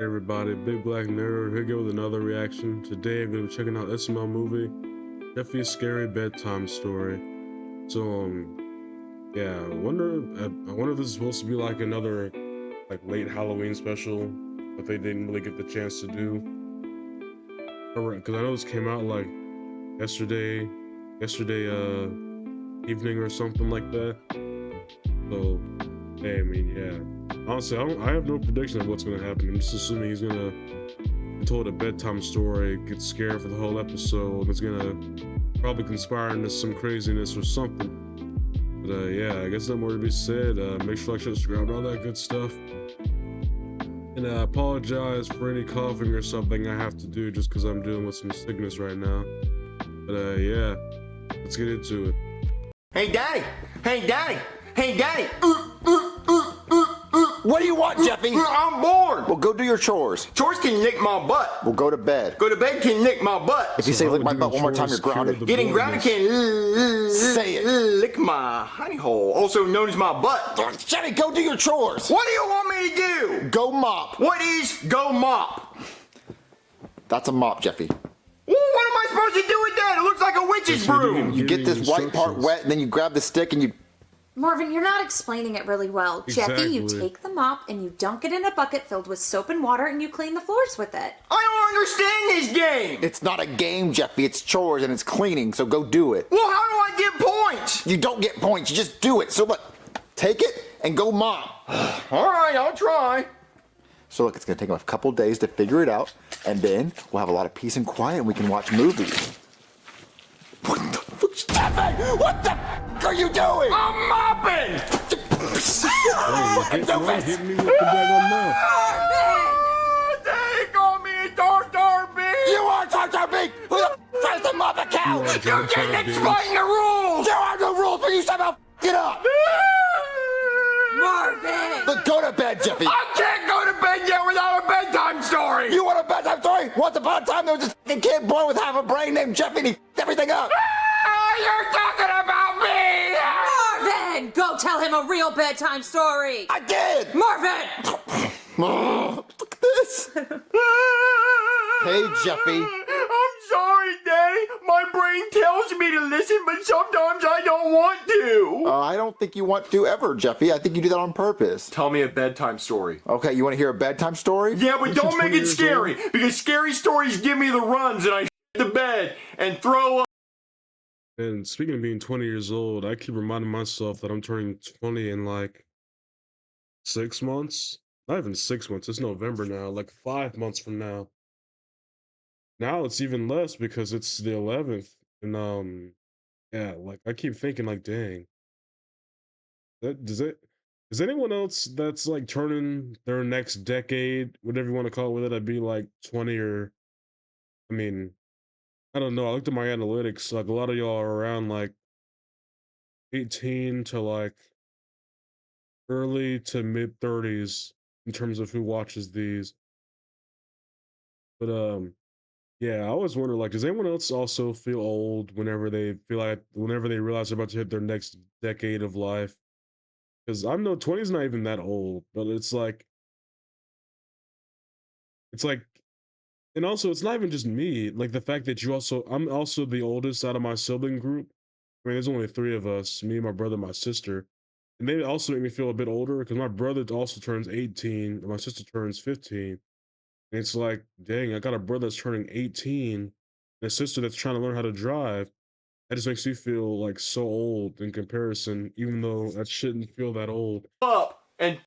Hey everybody, Big Black Nerd here again with another reaction. Today I'm going to be checking out SML movie, Jeffy's Scary Bedtime Story. So, yeah, I wonder if this is supposed to be like another, like, late Halloween special that they didn't really get the chance to do. Because I know this came out like yesterday evening or something like that. So, hey, I mean, yeah. Honestly, I have no prediction of what's gonna happen. I'm just assuming he's gonna be told a bedtime story, get scared for the whole episode, and it's gonna probably conspire into some craziness or something. But yeah, I guess no more to be said. Make sure to like, subscribe, all that good stuff. And I apologize for any coughing or something I have to do just because I'm dealing with some sickness right now. But yeah, let's get into it. Hey, Daddy! Hey, Daddy! Hey, Daddy! What do you want, Jeffy? I'm bored! Well, go do your chores. Chores can lick my butt. We'll go to bed. Go to bed can lick my butt. If you say lick my butt one more time, you're grounded. Getting grounded can Say it. lick my honey hole, also known as my butt. Jeffy, go do your chores. What do you want me to do? Go mop. What is go mop? That's a mop, Jeffy. Well, what am I supposed to do with that? It looks like a witch's broom. You get this white part wet, and then you grab the stick and you... Marvin, you're not explaining it really well. Exactly. Jeffy, you take the mop and you dunk it in a bucket filled with soap and water and you clean the floors with it. I don't understand this game. It's not a game, Jeffy. It's chores and it's cleaning, so go do it. Well, how do I get points? You don't get points. You just do it. So look, take it and go mop. All right, I'll try. So look, it's going to take them a couple days to figure it out, and then we'll have a lot of peace and quiet and we can watch movies. What the fuck, Jeffy? What the fuck are you doing? I'm mopping. Hit me with the daggone mouth. They call me a Tar Bee. You are Tar Bee! Who the f tries to mop a cow? You didn't explain the rules. There are no rules, but you somehow f it up! Marvin! Look, go to bed, Jeffy! I can't go to bed yet without a bedtime story. You want a bedtime story? Once upon a time, there was this f***ing kid born with half a brain named Jeffy, and he f***ed everything up! You're talking about me. Marvin! Go tell him a real bedtime story! I did! Marvin! Oh, look at this! Hey, Jeffy. I'm sorry, Daddy. My brain tells me to listen, but sometimes I don't want to. I don't think you want to ever, Jeffy. I think you do that on purpose. Tell me a bedtime story. Okay, you want to hear a bedtime story? Yeah, but don't make 20 it years scary, because scary stories give me the runs and I the bed and throw up. And speaking of being 20 years old, I keep reminding myself that I'm turning 20 in like 6 months. Not even 6 months, it's November now, like 5 months from now. Now it's even less because it's the 11th. And yeah, like I keep thinking like, dang. Is anyone else that's like turning their next decade, whatever you want to call it, whether that be like 20 or, I mean, I don't know. I looked at my analytics. Like a lot of y'all are around like 18 to like early to mid 30s in terms of who watches these. But yeah, I always wonder, like, does anyone else also feel old whenever they realize they're about to hit their next decade of life? Because I know 20 is not even that old, but it's like, and also it's not even just me. Like the fact that I'm also the oldest out of my sibling group. I mean, there's only 3 of us, me, my brother, my sister. And they also make me feel a bit older because my brother also turns 18 and my sister turns 15. And it's like, dang, I got a brother that's turning 18 and a sister that's trying to learn how to drive. That just makes you feel like so old in comparison, even though that shouldn't feel that old. Up and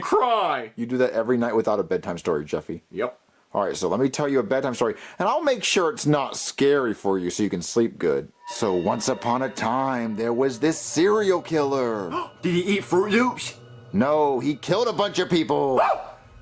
cry. You do that every night without a bedtime story, Jeffy. Yep. All right, so let me tell you a bedtime story, and I'll make sure it's not scary for you so you can sleep good. So once upon a time, there was this serial killer. Did he eat Fruit Loops? No, he killed a bunch of people.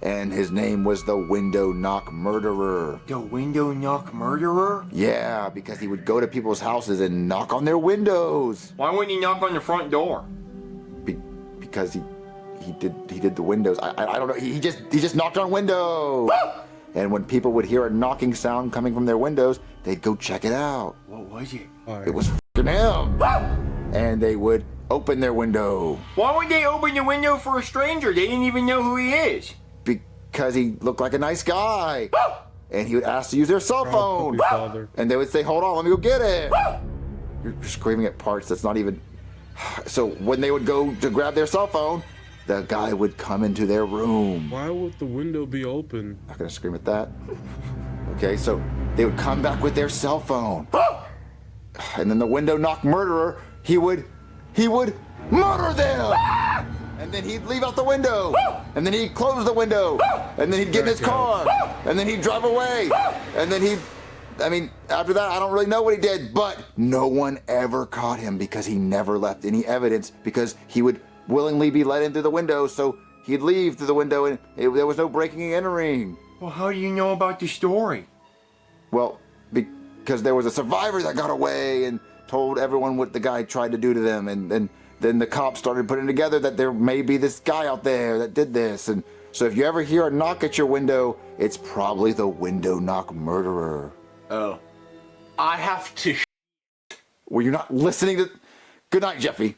And his name was the Window Knock Murderer. The Window Knock Murderer? Yeah, because he would go to people's houses and knock on their windows. Why wouldn't he knock on the front door? Because he did the windows. I don't know. He just knocked on windows. And when people would hear a knocking sound coming from their windows, they'd go check it out. What was it? It was f***ing him. And they would open their window. Why would they open the window for a stranger? They didn't even know who he is. because he looked like a nice guy. And he would ask to use their cell phone. Father. And they would say, hold on, let me go get it. You're screaming at parts that's not even... So when they would go to grab their cell phone, the guy would come into their room. Why would the window be open? Not gonna scream at that. Okay, so they would come back with their cell phone. And then the window knock murderer, he would murder them! And then he'd leave out the window. And then he'd close the window. And then he'd get in his car. And then he'd drive away. And then after that, I don't really know what he did, but no one ever caught him because he never left any evidence, because he would willingly be let in through the window, so he'd leave through the window and there was no breaking and entering. Well, how do you know about the story? Well, because there was a survivor that got away and told everyone what the guy tried to do to them, and then the cops started putting together that there may be this guy out there that did this. And so if you ever hear a knock at your window, it's probably the window knock murderer. Oh. I have to Were you not listening to... Good night, Jeffy.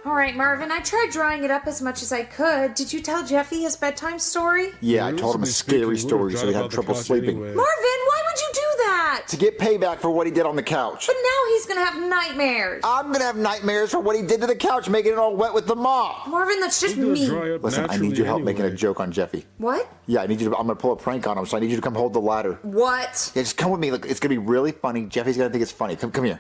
All right, Marvin, I tried drawing it up as much as I could. Did you tell Jeffy his bedtime story? Yeah, I He told him a used to be scary speaking story word, so he drive had out the trouble couch sleeping. anyway. Marvin, why would you do that? To get payback for what he did on the couch. But now he's gonna have nightmares. I'm gonna have nightmares for what he did to the couch, making it all wet with the mop. Marvin, that's just He's gonna mean. dry up Listen, I need your help naturally making a anyway. joke on Jeffy. What? Yeah, I need you to. I'm gonna pull a prank on him, so I need you to come hold the ladder. What? Yeah, just come with me. Look, it's gonna be really funny. Jeffy's gonna think it's funny. Come here.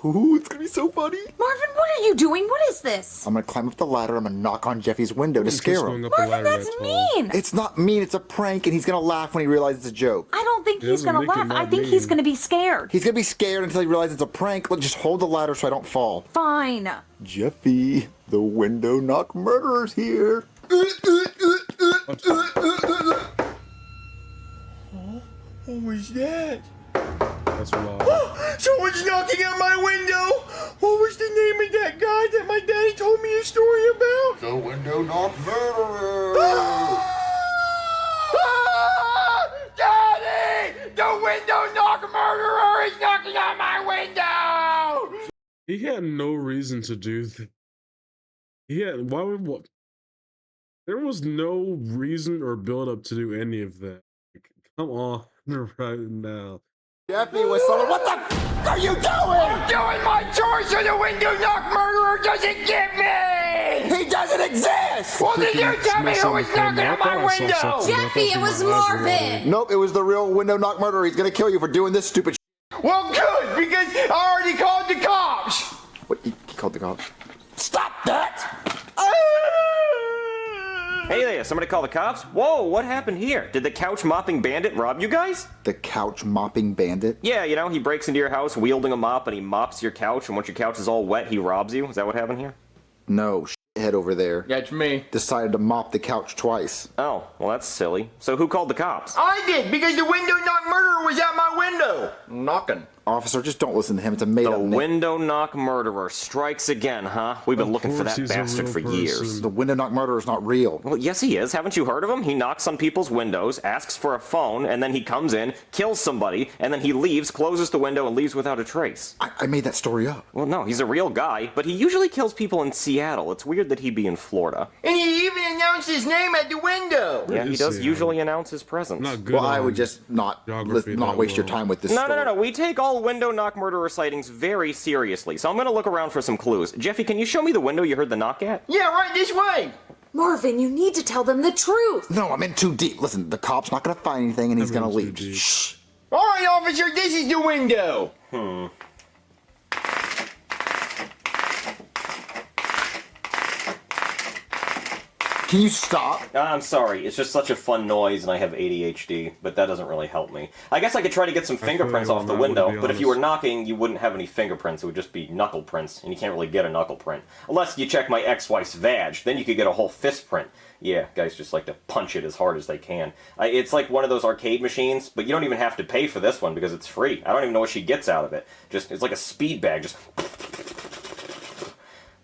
Ooh, it's gonna be so funny. Marvin, what are you doing? What is this? I'm gonna climb up the ladder. I'm gonna knock on Jeffy's window to Just scare going him. up the Marvin, ladder that's that tall. mean. It's not mean. It's a prank, and he's gonna laugh when he realizes it's a joke. I don't think It he's doesn't gonna make it laugh. not I think he's mean. gonna be scared. He's gonna be scared until he realizes it's a prank. Look, just hold the ladder so I don't fall. Fine. Jeffy, the window knock murderer's here. What was that? That's loud. Someone's knocking at my window! What was the name of that guy that my daddy told me a story about? The window knock murderer. Daddy! The window knock murderer is knocking on my window! He had no reason to do that. Why would what? There was no reason or build up to do any of that. Come on, right now. Jeffy was someone. What the f are you doing? I'm doing my chores so the window knock murderer doesn't get me! He doesn't exist. Well, then you tell me who was knocking at my window! Jeffy, it was Marvin. Nope, it was the real window knock murderer. He's gonna kill you for doing this stupid. Well, good, because I already called the cops! What? He called the cops. Stop that! Hey there, somebody call the cops? Whoa, what happened here? Did the couch mopping bandit rob you guys? The couch mopping bandit. Yeah, you know, he breaks into your house wielding a mop and he mops your couch, and once your couch is all wet, he robs you. Is that what happened here? No, head over there. That's me. Decided to mop the couch twice. Oh, well, that's silly. So who called the cops? I did, because the window knock murderer was at my window. Knocking. Officer, just don't listen to him. It's a made-up The name. window knock murderer strikes again, huh? We've been looking for course that he's a bastard real for years. person. The window knock murderer is not real. Well, yes, he is. Haven't you heard of him? He knocks on people's windows, asks for a phone, and then he comes in, kills somebody, and then he leaves, closes the window, and leaves without a trace. I made that story up. Well, no, he's a real guy, but he usually kills people in Seattle. It's weird that he'd be in Florida. And he even announced his name at the window. Yeah, he is does Seattle? usually announce his presence. Not good. Well, I on would just not geography not that waste your well. time with this No, story. no, no, no. We take all window knock murderer sightings very seriously, so I'm gonna look around for some clues. Jeffy, can you show me the window you heard the knock at? Yeah, right this way. Marvin, you need to tell them the truth. No, I'm in too deep. Listen, the cop's not gonna find anything and he's gonna Everyone's too leave. deep. Shh. All right, officer, this is the window. Can you stop? I'm sorry, it's just such a fun noise and I have ADHD, but that doesn't really help me. I guess I could try to get some fingerprints feel off the on that, to window, be but if you were honest. knocking, you wouldn't have any fingerprints, it would just be knuckle prints, and you can't really get a knuckle print. Unless you check my ex-wife's vag, then you could get a whole fist print. Yeah, guys just like to punch it as hard as they can. It's like one of those arcade machines, but you don't even have to pay for this one because it's free. I don't even know what she gets out of it. It's like a speed bag, just...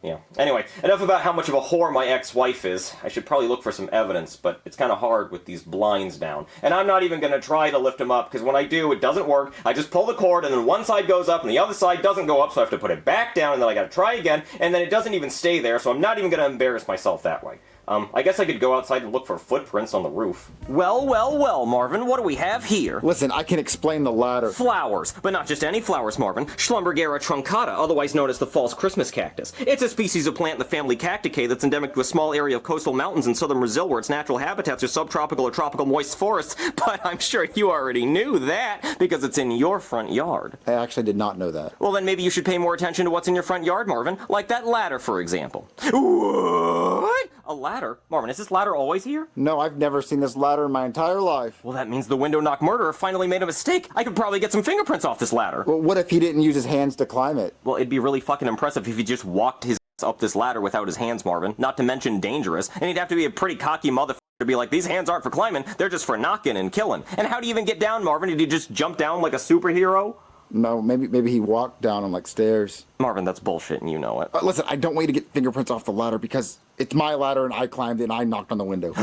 Yeah. Anyway, enough about how much of a whore my ex-wife is. I should probably look for some evidence, but it's kind of hard with these blinds down. And I'm not even going to try to lift them up, because when I do, it doesn't work. I just pull the cord, and then one side goes up, and the other side doesn't go up, so I have to put it back down, and then I got to try again, and then it doesn't even stay there, so I'm not even going to embarrass myself that way. I guess I could go outside and look for footprints on the roof. Well, well, well, Marvin, what do we have here? Listen, I can explain the ladder. Flowers, but not just any flowers, Marvin. Schlumbergera truncata, otherwise known as the false Christmas cactus. It's a species of plant in the family Cacticae that's endemic to a small area of coastal mountains in southern Brazil where its natural habitats are subtropical or tropical moist forests, but I'm sure you already knew that because it's in your front yard. I actually did not know that. Well, then maybe you should pay more attention to what's in your front yard, Marvin, like that ladder, for example. What? A ladder? Marvin, is this ladder always here? No, I've never seen this ladder in my entire life. Well, that means the window knock murderer finally made a mistake. I could probably get some fingerprints off this ladder. Well, what if he didn't use his hands to climb it? Well, it'd be really fucking impressive if he just walked his ass up this ladder without his hands, Marvin. Not to mention dangerous. And he'd have to be a pretty cocky motherfucker to be like, these hands aren't for climbing, they're just for knocking and killing. And how do you even get down, Marvin? Did he just jump down like a superhero? No, maybe he walked down on like stairs. Marvin, that's bullshit and you know it. Listen, I don't want you to get fingerprints off the ladder because it's my ladder and I climbed it and I knocked on the window.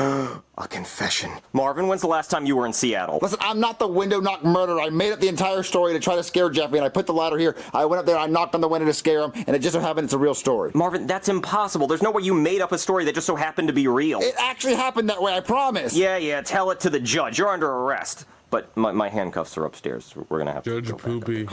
A confession. Marvin, when's the last time you were in Seattle? Listen, I'm not the window knock murderer. I made up the entire story to try to scare Jeffy and I put the ladder here. I went up there and I knocked on the window to scare him and it just so happened it's a real story. Marvin, that's impossible. There's no way you made up a story that just so happened to be real. It actually happened that way, I promise. Yeah, tell it to the judge. You're under arrest. But my handcuffs are upstairs. We're gonna have Judge to go Poopy.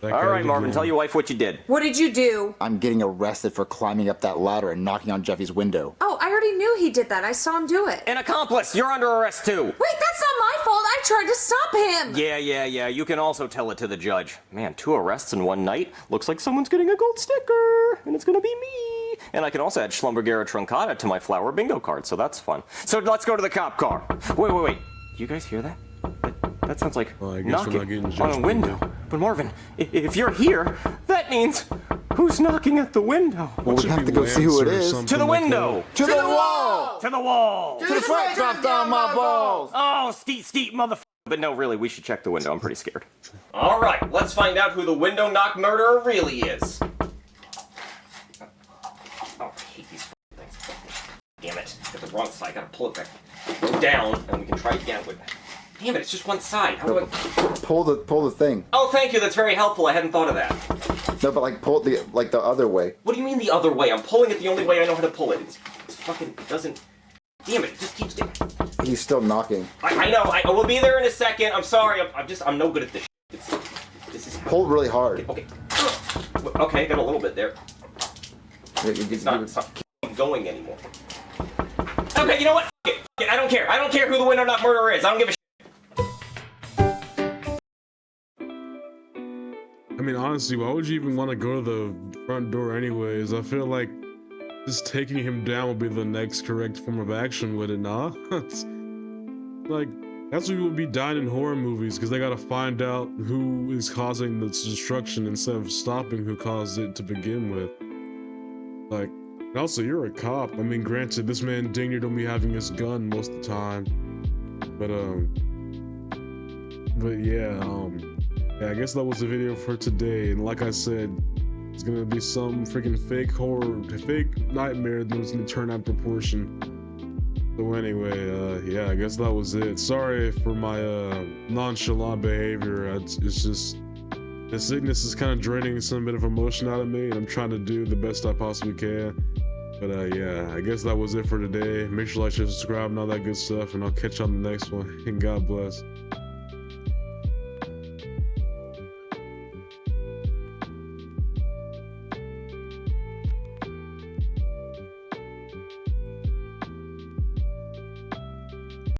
All right, Marvin, tell your wife what you did. What did you do? I'm getting arrested for climbing up that ladder and knocking on Jeffy's window. Oh, I already knew he did that. I saw him do it. An accomplice! You're under arrest too! Wait, that's not my fault. I tried to stop him. Yeah. You can also tell it to the judge. Man, 2 arrests in one night. Looks like someone's getting a gold sticker. And it's gonna be me. And I can also add Schlumbergera truncata to my flower bingo card, so that's fun. So let's go to the cop car. Wait. Do you guys hear that? That sounds like I guess we're not getting knocking on a judged. window. But Marvin, if you're here, that means who's knocking at the window? Well, we have to go see who it is. To the window! To the wall! To the wall! To the sweat drop down my balls! Oh, steep, motherfucker. But no, really, we should check the window. I'm pretty scared. All right, let's find out who the window knock murderer really is. Oh, I hate these things. Damn it. Got the wrong side. Gotta pull it back. Go down, and we can try it again with... Damn it, it's just one side. How do I... Pull the thing. Oh, thank you. That's very helpful. I hadn't thought of that. No, but like pull it the other way. What do you mean the other way? I'm pulling it the only way I know how to pull it. It's fucking... It doesn't... Damn it, it just keeps... He's still knocking. I know. I will be there in a second. I'm sorry. I'm no good at this. This is... Pull really hard. Okay. Okay, got a little bit there. It's not going anymore. Okay, you know what? F it. I don't care. I don't care who the window knock murderer is. I don't give a shit. I mean, honestly, why would you even want to go to the front door anyways? I feel like just taking him down would be the next correct form of action, would it not? Like, that's what would be dying in horror movies, because they gotta find out who is causing the destruction instead of stopping who caused it to begin with. Like, and also, you're a cop. I mean, granted, this man dang near don't be having his gun most of the time. But yeah, I guess that was the video for today. And like I said, it's gonna be some freaking fake horror, fake nightmare that's gonna turn out proportion. So anyway, yeah, I guess that was it. Sorry for my nonchalant behavior. It's just the sickness is kind of draining some bit of emotion out of me, and I'm trying to do the best I possibly can. But yeah, I guess that was it for today. Make sure to like, share, subscribe, and all that good stuff, and I'll catch you on the next one. And God bless.